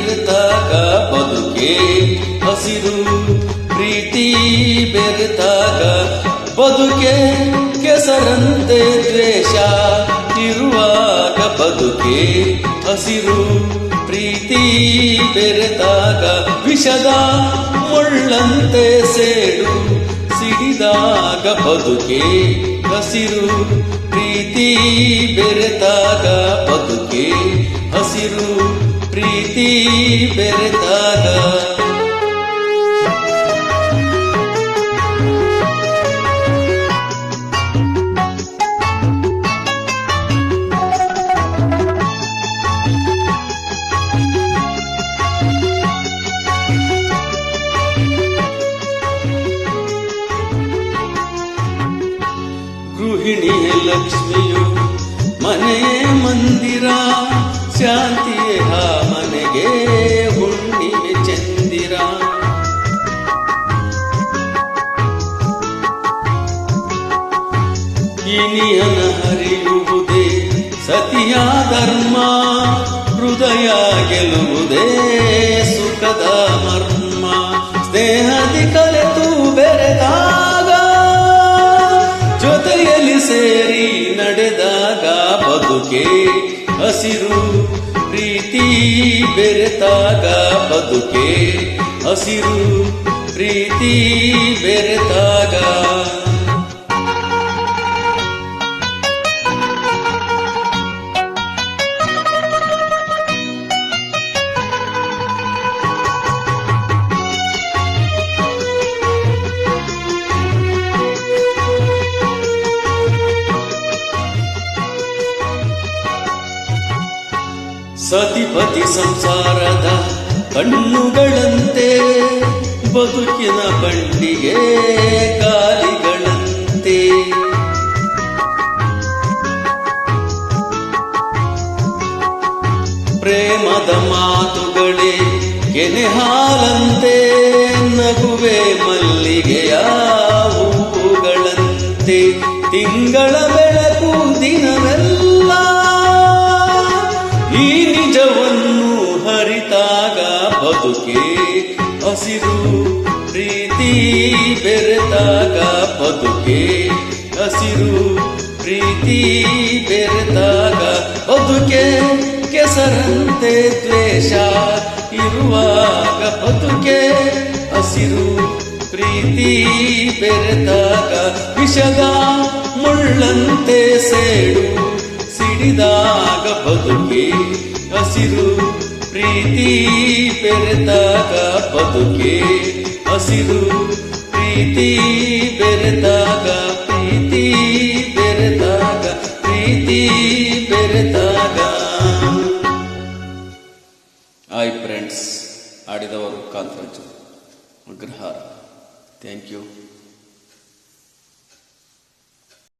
ಬೆರೆತಾಗ ಬದುಕೆ ಹಸಿರು, ಪ್ರೀತಿ ಬೆರೆತಾಗ ಬದುಕೆ ಕೆಸರಂತೆ ದ್ವೇಷ ಇರುವಾಗ ಬದುಕೆ ಹಸಿರು, ಪ್ರೀತಿ ಬೆರೆತಾಗ ವಿಷದ ಮುಳ್ಳಂತೆ ಸೇಡು ಸಿಡಿದಾಗ ಬದುಕೆ ಹಸಿರು, ಪ್ರೀತಿ ಬೆರೆತಾಗ ಬದುಕೆ ಹಸಿರು, ಪ್ರೀತಿ ಬೆರೆತಾಗ. ಗೃಹಿಣಿಯ ಲಕ್ಷ್ಮಿಯು ಮನೆಯೇ ಮಂದಿರ, ಶಾಂತಿಯೇ ಆ ಮನೆಗೆ ಹುಣ್ಣಿಮೆ ಚಂದಿರ. ಇನಿಯನ ಹರಿಯುವುದೇ ಸತಿಯ ಧರ್ಮ, ಹೃದಯ ಗೆಲ್ಲುವುದೇ ಸುಖದ ಮರ್ಮ. ಸ್ನೇಹದಿ ಕಲೆತು ಬೆರೆದಾಗ ಜೊತೆಯಲ್ಲಿ ಸೇರಿ ನಡೆದಾಗ ಬದುಕೆ ಹಸಿರು, ಪ್ರೀತಿ ಬೆರೆತಾಗ ಬದುಕೆ ಹಸಿರು, ಪ್ರೀತಿ ಬೆರೆತಾಗ. ಸತಿಪತಿ ಸಂಸಾರದ ಕಣ್ಣುಗಳಂತೆ ಬದುಕಿನ ಬಂಡಿಗೆ ಕಾಲಿಗಳಂತೆ. ಪ್ರೇಮದ ಮಾತುಗಳೇ ಕೆನೆ ಹಾಲಂತೆ, ನಗುವೆ ಮಲ್ಲಿಗೆಯ ಹೂವುಗಳಂತೆ. ತಿಂಗಳ ಬೆಳಕು ದಿನವೆಲ್ಲ ಈ ನಿಜವನ್ನು ಹರಿತಾಗ ಬದುಕೆ ಹಸಿರು, ಪ್ರೀತಿ ಬೆರೆತಾಗ ಬದುಕೆ ಹಸಿರು, ಪ್ರೀತಿ ಬೆರೆತಾಗ ಬದುಕೆ ಕೆಸರಂತೆ ದ್ವೇಷ ಇರುವಾಗ ಬದುಕೆ ಹಸಿರು, ಪ್ರೀತಿ ಬೆರೆತಾಗ ವಿಷದ ಮುಳ್ಳಂತೆ ಸೇಡು ಸಿಡಿದಾಗ ಬದುಕೆ ಹಸಿರು, ಪ್ರೀತಿ ಬೆರೆತಾಗ ಬದುಕೆ ಹಸಿರು, ಪ್ರೀತಿ ಬೆರೆತಾಗ, ಪ್ರೀತಿ ಬೆರೆತಾಗ, ಪ್ರೀತಿ ಬೆರೆತಾಗ. ಹಾಯ್ ಫ್ರೆಂಡ್ಸ್, ಆಡಿದವರು ಕಾಂತರಾಜು ಅಗ್ರಹಾರ. Thank you.